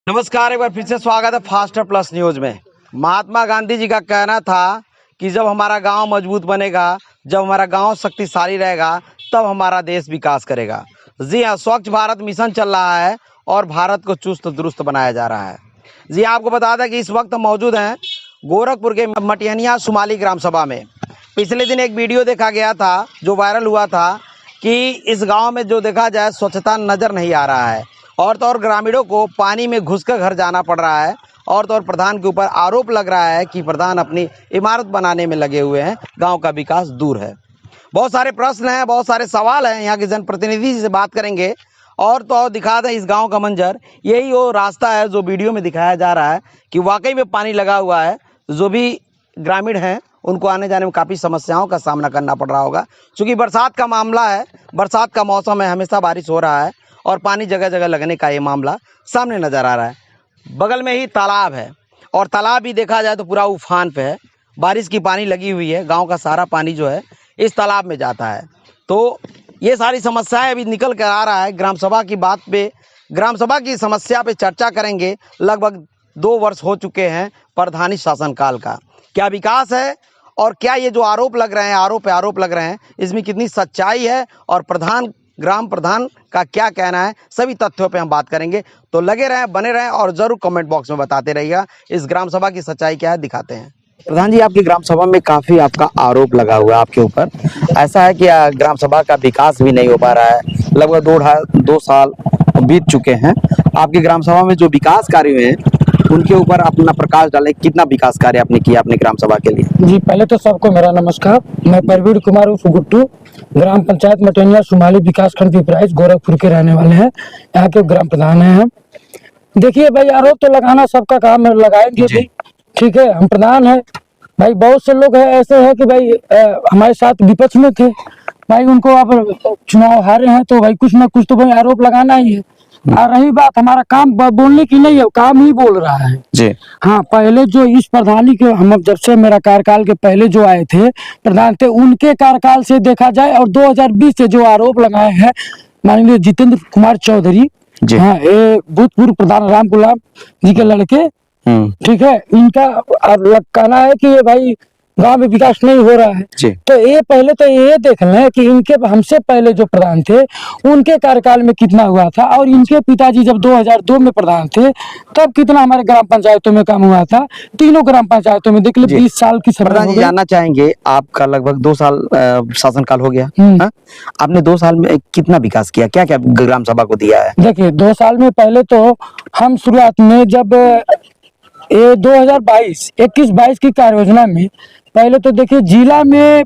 नमस्कार, एक बार फिर से स्वागत है फास्टर प्लस न्यूज में। महात्मा गांधी जी का कहना था कि जब हमारा गांव मजबूत बनेगा, जब हमारा गांव शक्तिशाली रहेगा, तब हमारा देश विकास करेगा। जी हाँ, स्वच्छ भारत मिशन चल रहा है और भारत को चुस्त दुरुस्त बनाया जा रहा है। जी हाँ, आपको बता दें कि इस वक्त मौजूद हैं गोरखपुर के मटियनिया शुमाली ग्राम सभा में। पिछले दिन एक वीडियो देखा गया था जो वायरल हुआ था कि इस गाँव में जो देखा जाए स्वच्छता नज़र नहीं आ रहा है और तो और ग्रामीणों को पानी में घुसकर घर जाना पड़ रहा है और तो और प्रधान के ऊपर आरोप लग रहा है कि प्रधान अपनी इमारत बनाने में लगे हुए हैं, गांव का विकास दूर है। बहुत सारे प्रश्न हैं, बहुत सारे सवाल हैं। यहाँ के जनप्रतिनिधि से बात करेंगे और तो और दिखा दें इस गांव का मंजर। यही वो रास्ता है जो वीडियो में दिखाया जा रहा है कि वाकई में पानी लगा हुआ है। जो भी ग्रामीण हैं उनको आने जाने में काफ़ी समस्याओं का सामना करना पड़ रहा होगा, क्योंकि बरसात का मामला है, बरसात का मौसम है, हमेशा बारिश हो रहा है और पानी जगह जगह लगने का ये मामला सामने नज़र आ रहा है। बगल में ही तालाब है और तालाब भी देखा जाए तो पूरा उफान पे है। बारिश की पानी लगी हुई है, गांव का सारा पानी जो है इस तालाब में जाता है। तो ये सारी समस्याएं अभी निकल कर आ रहा है। ग्राम सभा की बात पे, ग्राम सभा की समस्या पे चर्चा करेंगे। लगभग 2 वर्ष हो चुके हैं प्रधानी शासनकाल का। क्या विकास है और क्या ये जो आरोप लग रहे हैं, आरोप पे आरोप लग रहे हैं, इसमें कितनी सच्चाई है और ग्राम प्रधान का क्या कहना है, सभी तथ्यों पे हम बात करेंगे। तो लगे रहें, बने रहें और ज़रूर कमेंट बॉक्स में बताते रहिएगा इस ग्राम सभा की सच्चाई क्या है, दिखाते हैं। प्रधान जी, आपकी ग्राम सभा में काफ़ी आपका आरोप लगा हुआ है आपके ऊपर। ऐसा है कि ग्राम सभा का विकास भी नहीं हो पा रहा है। लगभग 2 साल बीत चुके हैं। आपकी ग्राम सभा में जो विकास कार्य हुए हैं उनके ऊपर अपना प्रकाश डालें। कितना विकास कार्य आपने किया अपने ग्राम सभा के लिए? जी, पहले तो सबको मेरा नमस्कार। मैं प्रवीण कुमार उर्फ गुट्टू, ग्राम पंचायत मटियनिया शुमाली विकास खंड पिपराइच गोरखपुर के रहने वाले हैं। यहाँ के ग्राम प्रधान हैं हम। देखिए भाई, आरोप तो लगाना सबका काम है, लगाएंगे भी, ठीक है। हम प्रधान है भाई। बहुत से लोग हैं ऐसे हैं कि भाई हमारे साथ विपक्ष में थे भाई, उनको अब चुनाव हारे हैं तो भाई कुछ ना कुछ तो भाई आरोप लगाना ही है। रही बात हमारा काम बोलने की नहीं है, काम ही बोल रहा है जी। हाँ, पहले जो इस प्रधानी के हम जब से मेरा कार्यकाल के पहले जो आए थे प्रधान थे, उनके कार्यकाल से देखा जाए और 2020 से जो आरोप लगाए हैं माननीय जितेंद्र कुमार चौधरी, हाँ, ये भूतपूर्व प्रधान राम गुलाम जी के लड़के, ठीक है, इनका कहना है कि ये भाई गांव में विकास नहीं हो रहा है। तो ये पहले तो ये देख लें कि इनके हमसे पहले जो प्रधान थे उनके कार्यकाल में कितना हुआ था और इनके पिताजी जब 2002 में प्रधान थे तब कितना हमारे ग्राम पंचायतों में काम हुआ था। तीनों ग्राम पंचायतों में देख ले 20 साल की प्रधान जी, जानना चाहेंगे, आपका लगभग 2 साल शासनकाल हो गया। आपने 2 साल में कितना विकास किया, क्या क्या ग्राम सभा को दिया है? देखिए, 2 साल में पहले तो हम शुरुआत में जब ये 2021-22 की कार्य योजना में पहले तो देखिए जिला में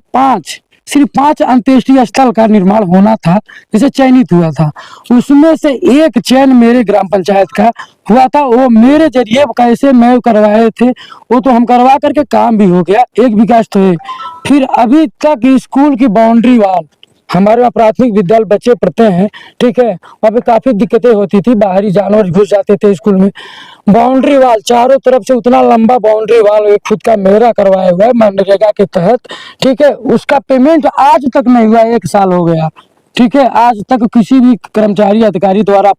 सिर्फ 5 अंत्येष्टि स्थल का निर्माण होना था, जिसे चयनित हुआ था। उसमें से एक चयन मेरे ग्राम पंचायत का हुआ था। वो मेरे जरिए कैसे मैं करवाए थे, वो तो हम करवा करके काम भी हो गया। एक विकास तो है। फिर अभी तक स्कूल की बाउंड्री वाल, हमारे वहाँ प्राथमिक विद्यालय बच्चे पढ़ते हैं, ठीक है, वहाँ पे काफी दिक्कतें होती थी, बाहरी जानवर घुस जाते थे स्कूल में। बाउंड्री वाल चारों तरफ से उतना लंबा बाउंड्री वाल खुद का मेरा करवाया हुआ है मनरेगा के तहत, ठीक है। उसका पेमेंट आज तक नहीं हुआ, 1 साल हो गया, ठीक है। आज तक किसी भी कर्मचारी अधिकारी द्वारा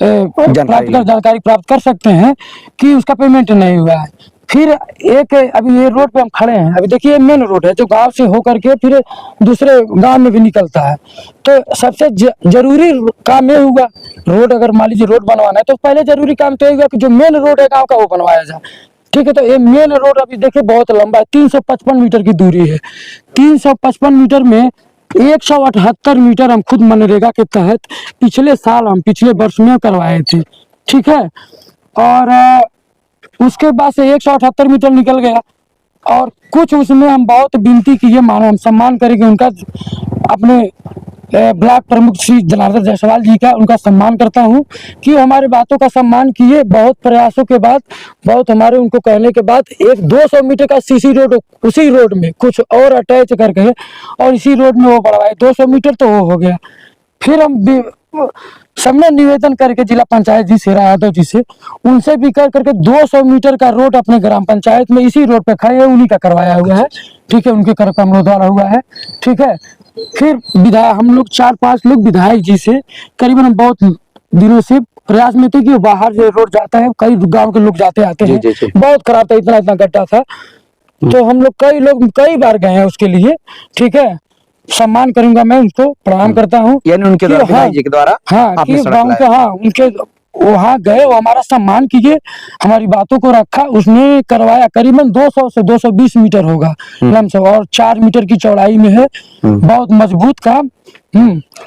जानकारी प्राप्त कर सकते हैं कि उसका पेमेंट नहीं हुआ है। फिर एक अभी ये रोड पे हम खड़े हैं, अभी देखिए मेन रोड है जो गांव से होकर के फिर दूसरे गांव में भी निकलता है। तो सबसे जरूरी काम ये हुआ, रोड अगर मान लीजिए रोड बनवाना है तो पहले जरूरी काम तो ये हुआ कि जो मेन रोड है गांव का वो बनवाया जाए, ठीक है। तो ये मेन रोड अभी देखिए बहुत लंबा है, 355 मीटर की दूरी है। 355 मीटर में 178 मीटर हम खुद मनरेगा के तहत पिछले वर्ष में करवाए थे, ठीक है। और उसके बाद से 178 मीटर निकल गया और कुछ उसमें हम बहुत विनती किए, मानो हम सम्मान करेंगे उनका, अपने ब्लॉक प्रमुख श्री जनार्दन जायसवाल जी का उनका सम्मान करता हूं कि हमारे बातों का सम्मान किए। बहुत प्रयासों के बाद, बहुत हमारे उनको कहने के बाद एक 200 मीटर का सीसी रोड उसी रोड में कुछ और अटैच करके और इसी रोड में वो बढ़वाए, 200 मीटर तो वो हो गया। फिर हम सबने निवेदन करके जिला पंचायत जी शेरा यादव जी से, उनसे भी कर करके 200 मीटर का रोड अपने ग्राम पंचायत में इसी रोड पे खड़े हैं, उन्हीं का करवाया हुआ है, ठीक है। उनके कर कमलों द्वारा हुआ है, ठीक है। फिर हम लोग 4-5 लोग विधायक जी से करीबन बहुत दिनों से प्रयास में थे कि बाहर जो रोड जाता है, कई गांव के लोग जाते आते हैं, जी। बहुत खराब था, इतना इतना गड्ढा था। तो हम लोग कई बार गए हैं उसके लिए, ठीक है। सम्मान करूंगा, मैं उनको प्रणाम करता हूँ, यानी उनके कि द्वारा, हाँ, विधायक जी के द्वारा हाँ, आपने कि सड़क गाँव लाया। के, हाँ, उनके वहाँ गए, वो हमारा सम्मान किए, हमारी बातों को रखा। उसने करवाया, करीबन 200 से 220 मीटर होगा लमसम, और 4 मीटर की चौड़ाई में है, बहुत मजबूत काम।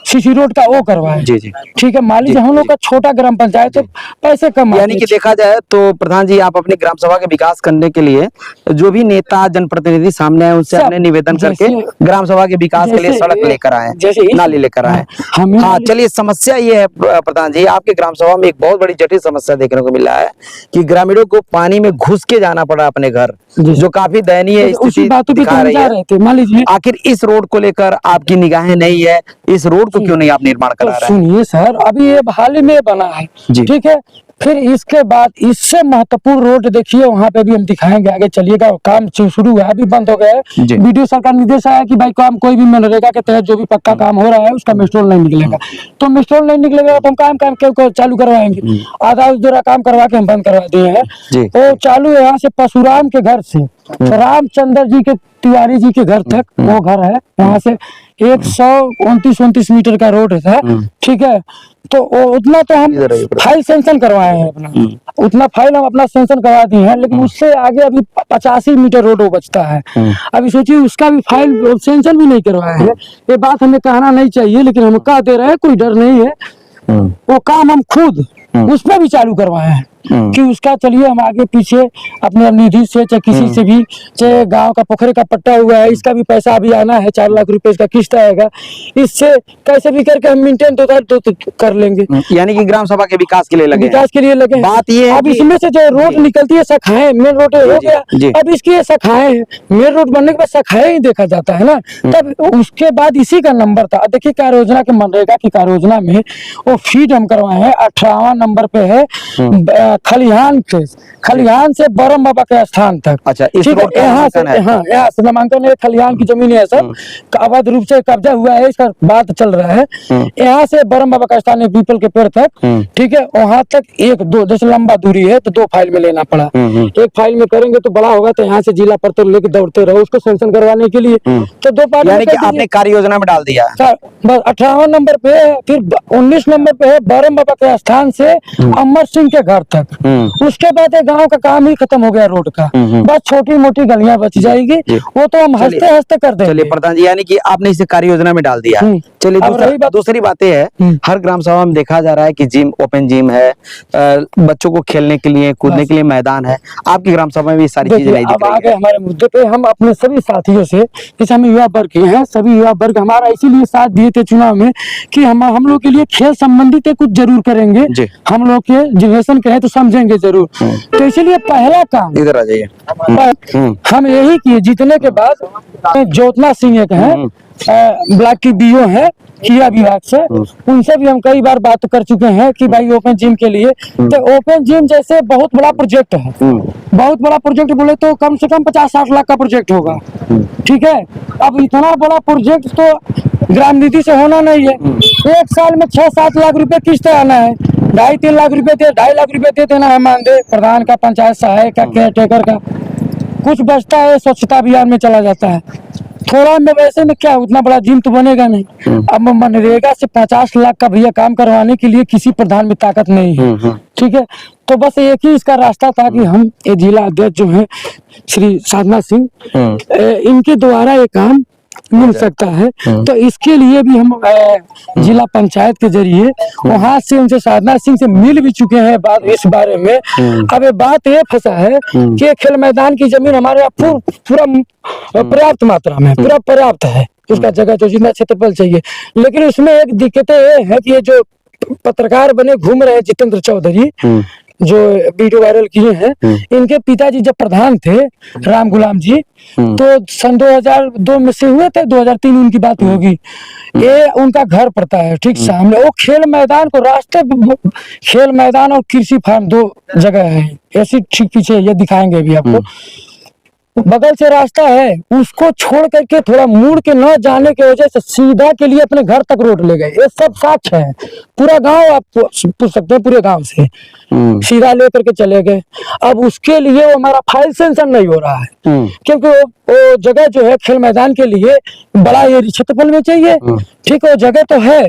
सीसी रोड का वो करवाए, जी, जी। ठीक है। मान लीजिए हम लोग का छोटा ग्राम पंचायत है, पैसे कम यानी आते कि हैं। देखा जाए तो प्रधान जी, आप अपनी ग्राम सभा के विकास करने के लिए जो भी नेता जनप्रतिनिधि सामने आए, उनसे सब, अपने निवेदन करके जैसे ग्राम सभा के विकास के लिए जैसे सड़क लेकर आए, जैसे इस नाली लेकर आए। हमें हाँ, चलिए, समस्या ये है प्रधान जी, आपके ग्राम सभा में एक बहुत बड़ी जटिल समस्या देखने को मिला है कि ग्रामीणों को पानी में घुस के जाना पड़ा अपने घर, जो काफी दयनीय उसी स्थिति बातों पे तो दिखा हम रही जा है। रहे थे। मान लीजिए, आखिर इस रोड को लेकर आपकी निगाहें नहीं है, इस रोड को क्यों नहीं आप निर्माण तो करा रहे हैं? सुनिए सर, अभी ये हाल ही में बना है, जी। ठीक है। फिर इसके बाद इससे महत्वपूर्ण रोड देखिए, वहाँ पे भी हम दिखाएंगे, आगे चलिएगा। काम शुरू हुआ है, अभी बंद हो गया है। जी। वीडियो सर का निर्देश आया कि भाई काम कोई भी मनरेगा के तहत जो भी पक्का काम हो रहा है उसका मिस्टोल नहीं निकलेगा। तो मिस्टोल नहीं निकलेगा तो हम काम क्यों चालू करवाएंगे? आधा अधूरा काम करवा के हम बंद करवा दिए हैं। जी। वो चालू है यहाँ से परशुराम के घर से रामचंद्र जी के तिवारी जी के घर तक, वो घर है, वहां से 129 मीटर का रोड था, ठीक है। तो वो उतना तो हम इधर आइए प्रधान। फाइल सेंशन करवाए हैं अपना, उतना फाइल हम अपना सेंशन करवा दिए हैं, लेकिन उससे आगे अभी 85 मीटर रोड वो बचता है। अभी सोचिए, उसका भी फाइल सेंशन भी नहीं करवाया है। ये बात हमें कहना नहीं चाहिए, लेकिन हम कह दे रहे हैं, कोई डर नहीं है। वो काम हम खुद उसमें भी चालू करवाए हैं कि उसका, चलिए हम आगे पीछे अपने निधि से, चाहे किसी से भी, चाहे गांव का पोखरे का पट्टा हुआ है, इसका भी पैसा अभी आना है, 4 लाख रुपए इसका किस्त आएगा। इससे कैसे भी करके हम मेंटेन तो कर लेंगे। यानी कि ग्राम सभा के विकास के लिए लगे हैं। विकास के लिए लगे हैं। बात ये है अब कि- इसमें से जो रोड निकलती है, शाखाएं, मेन रोड हो जी। गया, अब इसकी ये शाखाएं हैं। मेन रोड बनने के बाद शाखाएं ही देखा जाता है ना, तब उसके बाद इसी का नंबर था। देखिए, कार्य योजना के, मनरेगा की कार्य योजना में वो फीड हम करवाए हैं, 18वां नंबर पे है, खलिहान से बरम बाबा के स्थान तक। अच्छा, इस ठीक है, रोड का यहाँ से, नामांकन है। हाँ, यहाँ से नामांकन है, खलिहान की जमीन है सब, अवैध रूप से कब्जा हुआ है, इसका बात चल रहा है। यहाँ से बरम बाबा का स्थान है, पीपल के पेड़ तक, ठीक है, वहां तक 1-2 जैसे लंबा दूरी है तो 2 फाइल में लेना पड़ा। एक फाइल में करेंगे तो बड़ा होगा, तो यहाँ से जिला पर तो लेके दौड़ते रहो उसको सेंशन करवाने के लिए, तो 2 पार्ट यानी कि आपने कार्य योजना में डाल दिया। बस 18वां नंबर पे है। फिर 19 नंबर पे है बरम बाबा के स्थान से अमर सिंह के घर तक। उसके बाद गांव का काम ही खत्म हो गया रोड का, बस छोटी मोटी गलियां बच जाएगी, वो तो हम हंसते हंसते कर देंगे। चलिए प्रधान जी, यानी कि आपने इसे कार्य योजना में डाल दिया। चलिए, अब रही बात- दूसरी बातें है, हर ग्राम सभा में देखा जा रहा है कि जिम, ओपन जिम है, बच्चों को खेलने के लिए, कूदने के लिए मैदान है। आपकी ग्राम सभा में ये सारी चीजें नहीं अब दिख रही आगे है। हमारे मुद्दे पे हम अपने सभी साथियों से, जैसे हम युवा वर्ग के हैं, सभी युवा वर्ग हमारा इसीलिए साथ दिए थे चुनाव में कि हम लोग के लिए खेल संबंधित कुछ जरूर करेंगे। जी। हम लोग के जनरेशन के हैं तो समझेंगे जरूर। तो इसीलिए पहला काम इधर आ जाइए। हम यही किए। जीतने के बाद ज्योतना सिंह एक है, ब्लॉक की बीओ है क्रीड़ा विभाग से, उनसे भी हम कई बार बात कर चुके हैं कि भाई ओपन जिम के लिए, तो ओपन जिम जैसे बहुत बड़ा प्रोजेक्ट है, बहुत बड़ा प्रोजेक्ट बोले तो कम से कम 50-60 लाख का प्रोजेक्ट होगा, ठीक है। अब इतना बड़ा प्रोजेक्ट तो ग्राम निधि से होना नहीं है। एक साल में 6-7 लाख रुपए किस्त आना है, 2.5-3 लाख रुपए दे, 2.5 लाख रुपए दे देना है मानदेय प्रधान का, पंचायत सहायक का, केयर टेकर का, कुछ बचता है स्वच्छता अभियान में चला जाता है। थोड़ा में वैसे में क्या, उतना बड़ा जिम तो बनेगा नहीं। अब मनरेगा से 50 लाख का भैया काम करवाने के लिए किसी प्रधान में ताकत नहीं है, ठीक है। तो बस एक ही इसका रास्ता था कि हम ये जिला अध्यक्ष जो है श्री साधना सिंह, इनके द्वारा ये काम मिल सकता है। तो इसके लिए भी हम जिला पंचायत के जरिए वहां से उनसे, साधना सिंह से मिल भी चुके हैं बात इस बारे में। अब ये बात ये फंसा है कि खेल मैदान की जमीन हमारे यहाँ पूरा पर्याप्त मात्रा में, पूरा पर्याप्त है, उसका जगह जो जितना क्षेत्रफल चाहिए। लेकिन उसमें एक दिक्कतें ये है कि ये जो पत्रकार बने घूम रहे हैं जितेंद्र चौधरी, जो वीडियो वायरल किए हैं, इनके पिताजी जब प्रधान थे राम गुलाम जी, तो सन 2002 में से हुए थे, 2003 उनकी बात होगी। ये उनका घर पड़ता है ठीक सामने, वो खेल मैदान को रास्ते, खेल मैदान और कृषि फार्म 2 जगह है ऐसी ठीक पीछे, ये दिखाएंगे भी आपको। बगल से रास्ता है, उसको छोड़ करके थोड़ा मुड़ के न जाने की वजह से सीधा के लिए अपने घर तक रोड ले गए। ये सब साक्ष्य है, पूरा गांव आप पूछ सकते हैं, पूरे गांव से सीधा ले करके चले गए। अब उसके लिए वो हमारा फाइल सेंशन नहीं हो रहा है, क्योंकि वो जगह जो है खेल मैदान के लिए बड़ा ये क्षेत्रफल में चाहिए। ठीक है, वो जगह तो है,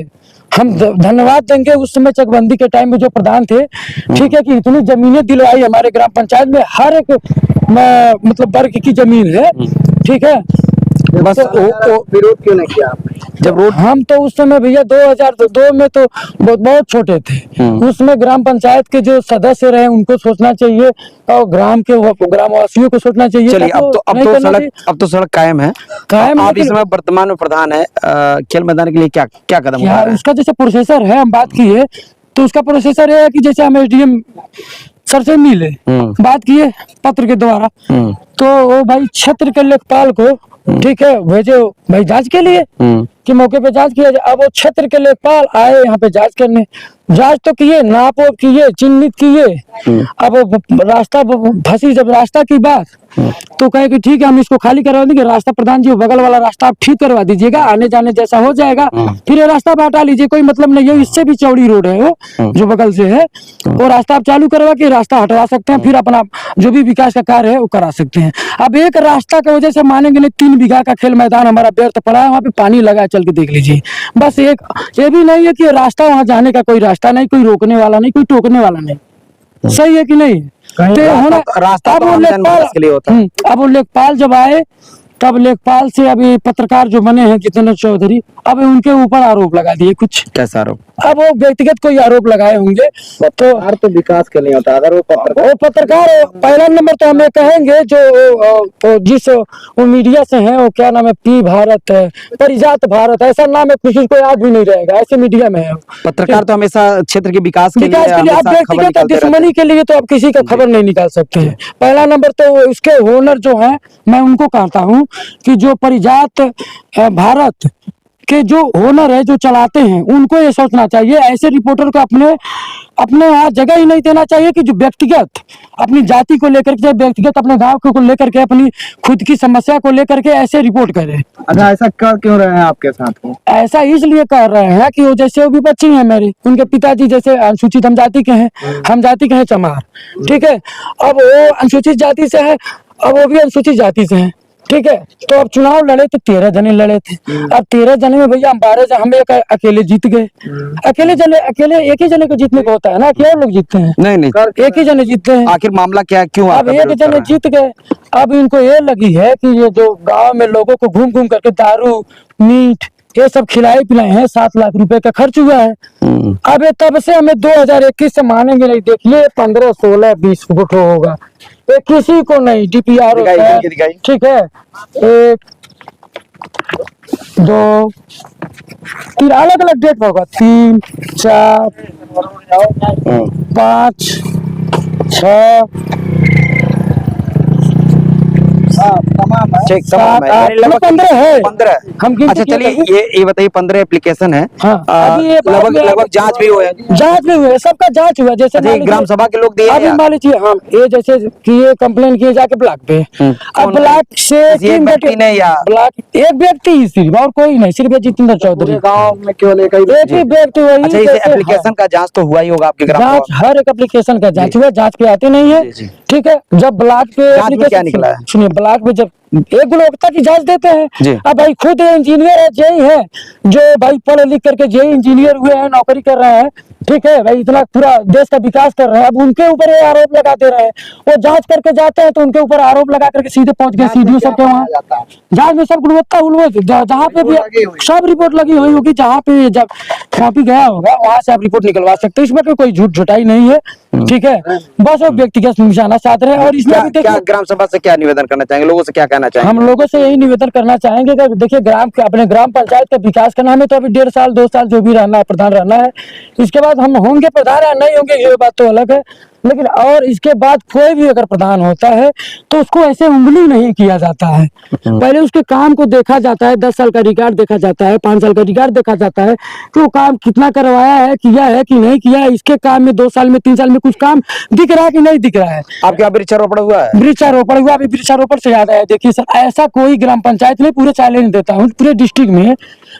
हम धन्यवाद देंगे उस समय चकबंदी के टाइम में जो प्रधान थे, ठीक है, कि इतनी जमीनें दिलवाई हमारे ग्राम पंचायत में, हर एक मतलब वर्ग की जमीन है। ठीक है, बस विरोध क्यों नहीं किया आपने? जब रोड हम तो उस समय भैया 2002 में तो बहुत छोटे थे। उसमें ग्राम पंचायत के जो सदस्य रहे उनको सोचना चाहिए और ग्रामवासियों को सोचना चाहिए। चलिए, अब तो सड़क कायम है। आप इस समय वर्तमान में प्रधान है, खेल मैदान के लिए क्या क्या कदम उठा रहे हैं? उसका जैसे प्रोसेसर है, हम बात किए तो उसका प्रोसेसर है कि जैसे हम SDM सर से मिले, बात किए पत्र के द्वारा, तो वो भाई क्षेत्र के लेखपाल को, ठीक है, भेजे भाई जांच के लिए कि मौके पे जांच किया जाए। अब वो क्षेत्र के लेखपाल आए यहाँ पे जांच करने, जांच तो किए, नाप किए, चिन्हित किए। अब रास्ता फंसी जब रास्ता की बात, तो कहे कि ठीक है हम इसको खाली करवा देंगे, रास्ता प्रधान जी बगल वाला रास्ता आप ठीक करवा दीजिएगा, आने जाने जैसा हो जाएगा, फिर ये रास्ता हटा लीजिए, कोई मतलब नहीं है, इससे भी चौड़ी रोड है वो जो बगल से है, वो रास्ता आप चालू करवा के रास्ता हटवा सकते हैं, फिर अपना जो भी विकास का कार्य है वो करा सकते हैं। अब एक रास्ता की वजह से मानेंगे नहीं, 3 बीघा का खेल मैदान हमारा व्यर्थ पड़ा है, वहाँ पे पानी लगा, चल के देख लीजिए। बस एक ये भी नहीं है कि रास्ता वहाँ जाने का कोई रास्ता नहीं, कोई रोकने वाला नहीं, कोई टोकने वाला नहीं। सही है कि नहीं? रास्ता तो आम जनमानस के लिए होता है। अब वो लेखपाल जब आए, तब लेखपाल से अभी पत्रकार जो बने हैं जितेंद्र चौधरी, अब उनके ऊपर आरोप लगा दिए कुछ। कैसा आरोप? अब वो व्यक्तिगत कोई आरोप लगाए होंगे, तो विकास के लिए होता है। अगर वो पत्रकार पहला नंबर तो हमें कहेंगे जो जिस वो मीडिया से है, वो क्या नाम है, पी भारत है, परिजात भारत, ऐसा नाम है, किसी को याद भी नहीं रहेगा, ऐसे मीडिया में है। पत्रकार तो हमेशा क्षेत्र के विकास के लिए आप व्यक्तिगत दुश्मनी के लिए तो आप किसी का खबर नहीं निकाल सकते हैं। पहला नंबर तो उसके ओनर जो है, मैं उनको कहता हूँ कि जो परिजात भारत के जो ओनर है, जो चलाते हैं, उनको ये सोचना चाहिए, ऐसे रिपोर्टर को अपने यहाँ जगह ही नहीं देना चाहिए कि जो व्यक्तिगत अपनी जाति को लेकर के, व्यक्तिगत अपने गांव को लेकर के, अपनी खुद की समस्या को लेकर के ऐसे रिपोर्ट करे। अच्छा, ऐसा कर क्यों रहे हैं आपके साथ में? ऐसा इसलिए कर रहे हैं कि वो जैसे वो भी बच्ची है मेरी, उनके पिताजी जैसे अनुसूचित हम जाति के हैं चमार, ठीक है, अब वो अनुसूचित जाति से है, अब वो भी अनुसूचित जाति से है, ठीक है। तो अब चुनाव लड़े तो 13 जने लड़े थे, अब 13 जने में भैया हम 12 जने, हम एक अकेले जीत गए। अकेले एक ही जने को जीतने को होता है ना, कि और लोग जीतते हैं? नहीं, एक ही जने जीतते हैं। आखिर मामला क्या है, क्यों अब एक जने जीत गए। अब इनको ये लगी है कि ये जो गांव में लोगों को घूम घूम करके दारू मीट ये सब खिलाए पिलाए हैं, 7 लाख रुपए का खर्च हुआ है। अब ये तब से हमें 2021 से मानेंगे नहीं, देखिए 15, 16, 20 फुट होगा, ये किसी को नहीं। DPR होता है, ठीक है, 1, 2, 3 अलग अलग डेट होगा, 3, 4, 5, 6, ठीक, तमाम है, लगभग 15 है। 15। हम अच्छा चलिए, ये बताइए, 15 एप्लीकेशन है, लगभग जांच भी हुए, सबका जांच हुआ। जैसे ग्राम सभा के लोग दिए, अभी मान लीजिए हम ये जैसे किए कंप्लेन किए जाके ब्लॉक पे, अब ब्लॉक से एक व्यक्ति ने या ब्लॉक एक व्यक्ति ही सिर्फ, और कोई नहीं, सिर्फ जितेंद्र चौधरी गाँव में केवल एक ही व्यक्ति। वही अच्छा, इस एप्लीकेशन का जांच तो हुआ ही होगा आपके ग्राम जांच, हर एक एप्लीकेशन का जांच हुआ, जांच पे आते नहीं है, ठीक है। जब ब्लॉक पे क्या निकला है? सुनिए, ब्लॉक में जब एक गुणवत्ता की जांच देते हैं, अब भाई खुद इंजीनियर है, जेई है, जो भाई पढ़ लिख करके जेई इंजीनियर हुए हैं, नौकरी कर रहे हैं, ठीक है भाई, इतना पूरा देश का विकास कर रहे हैं, अब उनके ऊपर ये आरोप लगा दे रहे हैं। वो जांच करके जाते हैं तो उनके ऊपर आरोप लगा करके सीधे पहुंच गए सीडीओ सब के वहाँ। जांच में सब गुणवत्ता जहाँ पे भी सब रिपोर्ट लगी हुई होगी, जहाँ पे जब कॉपी गया होगा वहां से आप रिपोर्ट निकलवा सकते हैं, इसमें कोई झूठ झुटाई नहीं है, ठीक है। बस वो व्यक्तिगत निशाना साध रहे हैं। और इसमें भी क्या ग्राम सभा से क्या निवेदन करना चाहेंगे, लोगों से क्या कहना चाहेंगे? हम लोगों से यही निवेदन करना चाहेंगे कि देखिए अपने ग्राम पंचायत का विकास करना, हमें तो अभी 1.5 साल 2 साल जो भी रहना है, प्रधान रहना है, इसके बाद हम होंगे प्रधान या नहीं होंगे ये बात तो अलग है। लेकिन और इसके बाद कोई भी अगर प्रधान होता है तो उसको ऐसे उंगली नहीं किया जाता है। पहले उसके काम को देखा जाता है, 10 साल का रिकॉर्ड देखा जाता है, 5 साल का रिकॉर्ड देखा जाता है कि वो काम कितना करवाया है, किया है कि नहीं किया है, इसके काम में 2 साल में 3 साल में कुछ काम दिख रहा है कि नहीं दिख रहा है। आपके यहाँ वृक्षारोपण हुआ है? वृक्षारोपण हुआ। अभी वृक्षारोपण से याद आया, देखिए सर, ऐसा कोई ग्राम पंचायत में पूरे चैलेंज देता हूँ, पूरे डिस्ट्रिक्ट में,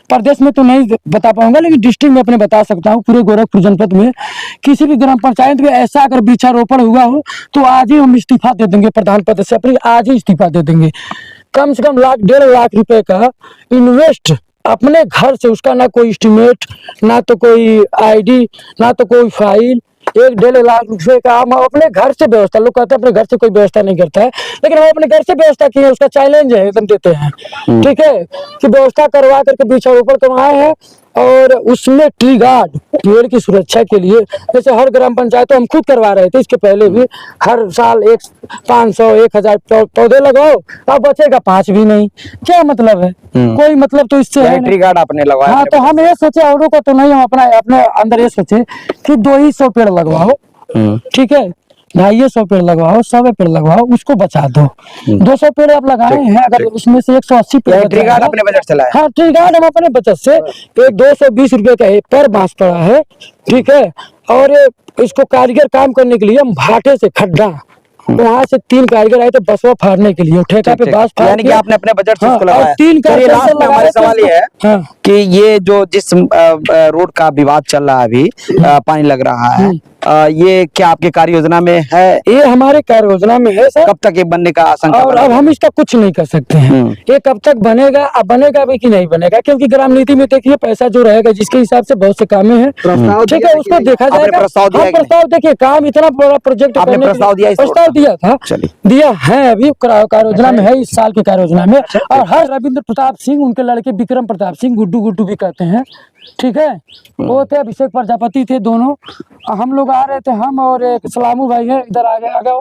प्रदेश में तो नहीं बता पाऊंगा लेकिन डिस्ट्रिक्ट में अपने बता सकता हूँ, पूरे गोरखपुर जनपद में किसी भी ग्राम पंचायत में ऐसा अगर वृक्षारोपण हुआ हो तो आज ही हम इस्तीफा दे देंगे प्रधान पद से, अपनी आज ही इस्तीफा दे देंगे। कम से कम 1.5 लाख रुपए का इन्वेस्ट अपने घर से, उसका ना कोई एस्टिमेट, ना तो कोई आईडी, ना तो कोई फाइल, 1-1.5 लाख रुपए का हम अपने घर से व्यवस्था, लोग कहते हैं अपने घर से कोई व्यवस्था नहीं करता है, लेकिन हम अपने घर से व्यवस्था किए, उसका चैलेंज है, एकदम देते हैं, ठीक है, कि व्यवस्था करवा करके वृक्षारोपण करवाए हैं। और उसमें ट्री गार्ड, पेड़ की सुरक्षा के लिए, जैसे हर ग्राम पंचायत तो हम खुद करवा रहे थे इसके पहले भी, हर साल 500-1000 पौधे लगाओ, अब बचेगा 5 भी नहीं, क्या मतलब है? कोई मतलब तो इससे है ट्री गार्ड आपने लगवाया? हाँ, तो हम ये सोचे, औरों को तो नहीं, हम अपने अंदर ये सोचे कि 200 पेड़ लगवाओ, ठीक है, 250 पेड़ लगवाओ, 100 पेड़ लगवाओ, उसको बचा दो। 200 पेड़ आप लगाए हैं, अगर उसमें से 180 पेड़, ट्री गार्ड अपने बजट से लाए? हाँ, ट्री गार्ड हम अपने बचत से, एक 220 रुपए का पर बांस पड़ा है, ठीक है, और इसको कारीगर काम करने के लिए हम भाटे से खड्डा, वहाँ से 3 कारीगर आए थे बसवा फाड़ने के लिए, ठेका पे बांस फाड़, यानी कि आपने अपने बजट से हाँ, इसको लगाया। 3 कारीगर लास्ट में हमारे सवाल ये है हाँ, कि ये जो जिस रोड का विवाद चल रहा है अभी, पानी लग रहा है, ये क्या आपके कार्य योजना में है? ये हमारे कार्य योजना में है सर। कब तक ये बनने का आशंका? और अब हम इसका कुछ नहीं कर सकते हैं, ये कब तक बनेगा, अब बनेगा भी कि नहीं बनेगा, क्योंकि ग्राम नीति में देखिए पैसा जो रहेगा जिसके हिसाब से बहुत से कामें हैं, ठीक है, उसको देखा जाएगा। प्रस्ताव देखिए, काम इतना बड़ा प्रोजेक्ट आपने प्रस्ताव दिया? प्रस्ताव दिया था, दिया है, अभी कार्य योजना में है, इस साल की कार्य योजना में। और हर रविंद्र प्रताप सिंह, उनके लड़के विक्रम प्रताप सिंह, गुड्डू भी कहते हैं, ठीक है, वो थे, अभिषेक प्रजापति थे, दोनों हम लोग आ रहे थे, हम और एक सलामू भाई है, इधर आ गए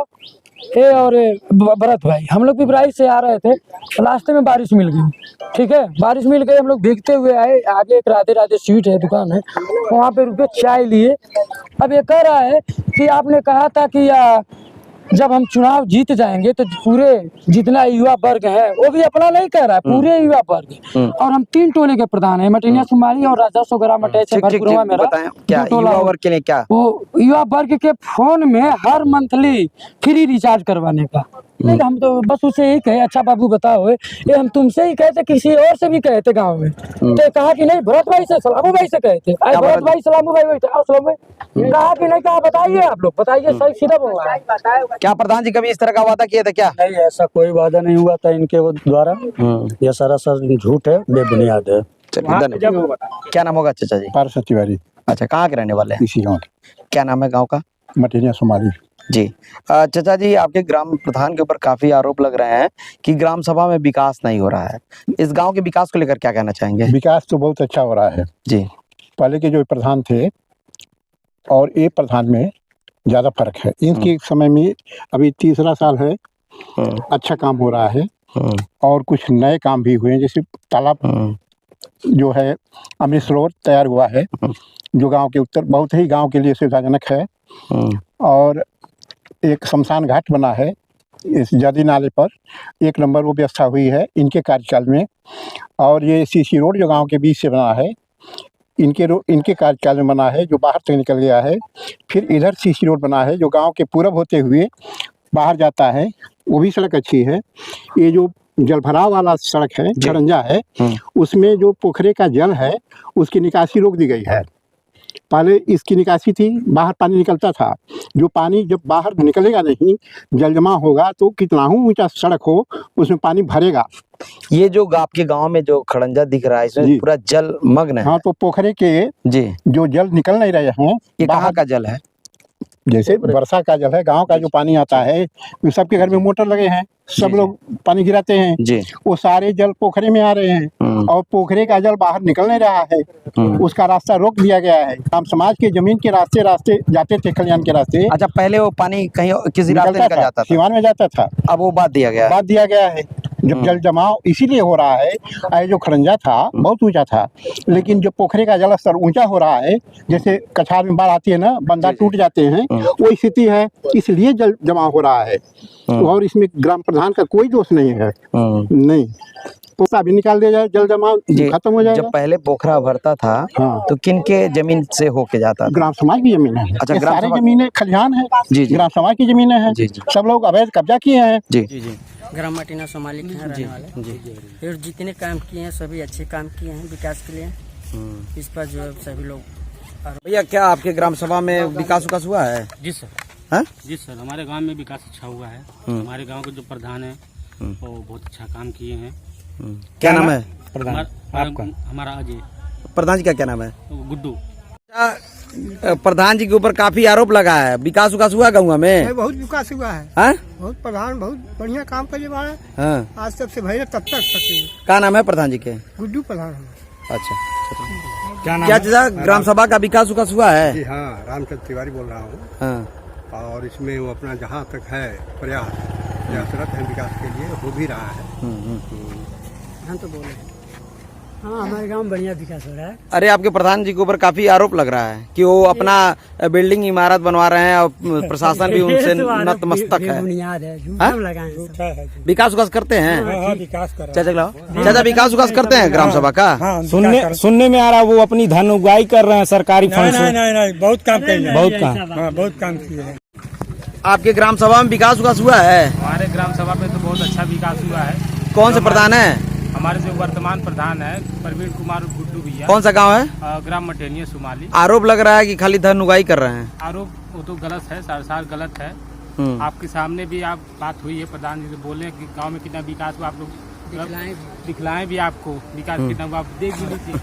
ये, और भरत भाई, हम लोग पिपराइच से आ रहे थे, रास्ते में बारिश मिल गई, ठीक है, बारिश मिल गई, हम लोग भीगते हुए आए, आगे एक राधे राधे स्वीट है, दुकान है, वहाँ पे रुके, चाय लिए। अब ये कह रहा है कि आपने कहा था कि जब हम चुनाव जीत जाएंगे तो पूरे जितना युवा वर्ग है, वो भी अपना नहीं कह रहा है, पूरे युवा वर्ग, और हम 3 टोले के प्रधान है, मटिनिया सुमाली और राजस्व ग्राम अटैच है भरपुरवा मेरा, क्या युवा वर्ग के लिए, क्या वो युवा वर्ग के फोन में हर मंथली फ्री रिचार्ज करवाने का। नहीं, हम तो बस उसे यही कहे, अच्छा बाबू बताओ, ये हम तुमसे ही कहते, किसी और से भी कहते गांव में, तो कहा कि नहीं, भरत भाई से, सलामू भाई से कहते, भरत भाई, सलामू भाई, सलामू भाई, कहा कि नहीं, कहा बताइए, आप लोग बताइए, सही सीधा बोल रहा है। क्या प्रधान जी कभी इस तरह का वादा किया था? क्या नहीं, ऐसा कोई वादा नहीं हुआ था इनके द्वारा, यह सरासर झूठ है, बेबुनियाद है। चलिए, धन्यवाद। क्या नाम होगा चाचा जी? पारस तिवारी, अच्छा, कहाँ के रहने वाले हैं? इसी गाँव क्या नाम है गाँव का? मटेरिया सोमाली जी। चाचा जी, आपके ग्राम प्रधान के ऊपर काफी आरोप लग रहे हैं कि ग्राम सभा में विकास नहीं हो रहा है, इस गांव के विकास को लेकर क्या कहना चाहेंगे? विकास तो बहुत अच्छा हो रहा है जी। पहले के जो प्रधान थे और ये प्रधान में ज़्यादा फर्क है। इनके समय में अभी 3रा साल है, अच्छा काम हो रहा है, और कुछ नए काम भी हुए हैं, जैसे तालाब जो है अमृत सरोवर तैयार हुआ है, जो गांव के उत्तर बहुत ही गांव के लिए सुविधाजनक है, और एक शमशान घाट बना है इस जदी नाले पर, 1 नंबर वो व्यवस्था हुई है इनके कार्यकाल में। और ये सीसी रोड जो गांव के बीच से बना है, इनके कार्यकाल में बना है, जो बाहर तक निकल गया है। फिर इधर सीसी रोड बना है जो गांव के पूरब होते हुए बाहर जाता है, वो भी सड़क अच्छी है। ये जो जलभराव वाला सड़क है, खड़ंजा है, उसमें जो पोखरे का जल है उसकी निकासी रोक दी गई है। पहले इसकी निकासी थी, बाहर पानी निकलता था, जो पानी जब बाहर निकलेगा नहीं, जल जमा होगा, तो कितना ही ऊंचा सड़क हो उसमें पानी भरेगा। ये जो आपके गांव में जो खड़ंजा दिख रहा है, इसमें पूरा जल मग्न है। हाँ, तो पोखरे के जी जो जल निकल नहीं रहे हैं, ये कहाँ का जल है? जैसे वर्षा का जल है, गांव का जो पानी आता है, सबके घर में मोटर लगे हैं, सब लोग पानी गिराते हैं जी, वो सारे जल पोखरे में आ रहे हैं, और पोखरे का जल बाहर निकल नहीं रहा है, उसका रास्ता रोक दिया गया है। हम समाज के जमीन के रास्ते जाते थे, खलियान के रास्ते। अच्छा, पहले वो पानी कहीं किसी रास्ते निकल जाता था, सिवान में जाता था, अब वो बात दिया गया है। जब जल जमाव इसीलिए हो रहा है, ये जो खड़ंजा था बहुत ऊंचा था, लेकिन जो पोखरे का जल स्तर ऊंचा हो रहा है, जैसे कछार में बाढ़ आती है ना, बंदा टूट जाते हैं, वो स्थिति है, इसलिए जल जमाव हो रहा है। और इसमें ग्राम प्रधान का कोई दोष नहीं है, नहीं, पोखरा भी निकाल दिया जाए, जल जमाव खत्म हो जाएगा। जब पहले पोखरा भरता था हाँ। तो किनके जमीन से होके जाता था? ग्राम समाज की जमीन है। अच्छा, ये ग्राम सारी समाज- जमीनें खलिहान है, जी, जी। ग्राम समाज की जमीनें हैं, जी, जी। सब लोग अवैध कब्जा किए हैं। जी ग्राम मटीना सोमाली के हैं रहने वाले। फिर जितने काम किए हैं सभी अच्छे काम किए हैं विकास के लिए। इस पर जो है सभी लोग। भैया, क्या आपके ग्राम सभा में विकास हुआ है? जी सर। हाँ? जी सर, हमारे गांव में विकास अच्छा हुआ है। हमारे गांव के जो प्रधान है वो बहुत अच्छा काम किए हैं। क्या नाम है हमारा अजय प्रधान जी का? क्या नाम है? गुड्डू। प्रधान जी के ऊपर काफी आरोप लगा है, विकास हुआ गाँव में? बहुत विकास हुआ है। हाँ? बहुत प्रधान बहुत बढ़िया काम करे वाला है। हाँ। आज तक से भैया तब तक क्या नाम है प्रधान जी के? गुड्डू प्रधान है। अच्छा, क्या चीज़ा ग्राम सभा का विकास हुआ है? जी हाँ, रामचंद्र तिवारी बोल रहा हूँ। हाँ। और इसमें वो अपना जहाँ तक है प्रयासरत है विकास के लिए, हो भी रहा है। हम तो बोले हाँ हमारे गांव में बढ़िया विकास हो रहा है। अरे, आपके प्रधान जी के ऊपर काफी आरोप लग रहा है कि वो अपना बिल्डिंग इमारत बनवा रहे हैं और प्रशासन भी उनसे नतमस्तक है। बुनियाद है, झूठ हाँ? लगाए विकास करते हैं? विकास कर चाचा विकास करते हैं ग्राम सभा का? सुनने में आ रहा है वो अपनी धन उगाई कर रहे हैं सरकारी फंड से। नहीं बहुत काम किए बहुत काम किए हैं। आपके ग्राम सभा में विकास हुआ है? हमारे ग्राम सभा में तो बहुत अच्छा विकास हुआ है। कौन से प्रधान है? हमारे जो वर्तमान प्रधान है प्रवीण कुमार गुड्डू भैया। कौन सा गांव है? ग्राम मटेनिया सोमाली। आरोप लग रहा है कि खाली धन उगाई कर रहे हैं। आरोप वो तो गलत है, सार गलत है। आपके सामने भी आप बात हुई है, प्रधान जी से बोले कि गांव में कितना विकास हुआ, आप लोग दिखलाएं भी आपको विकास कितना हुआ, आप देख भी लीजिए।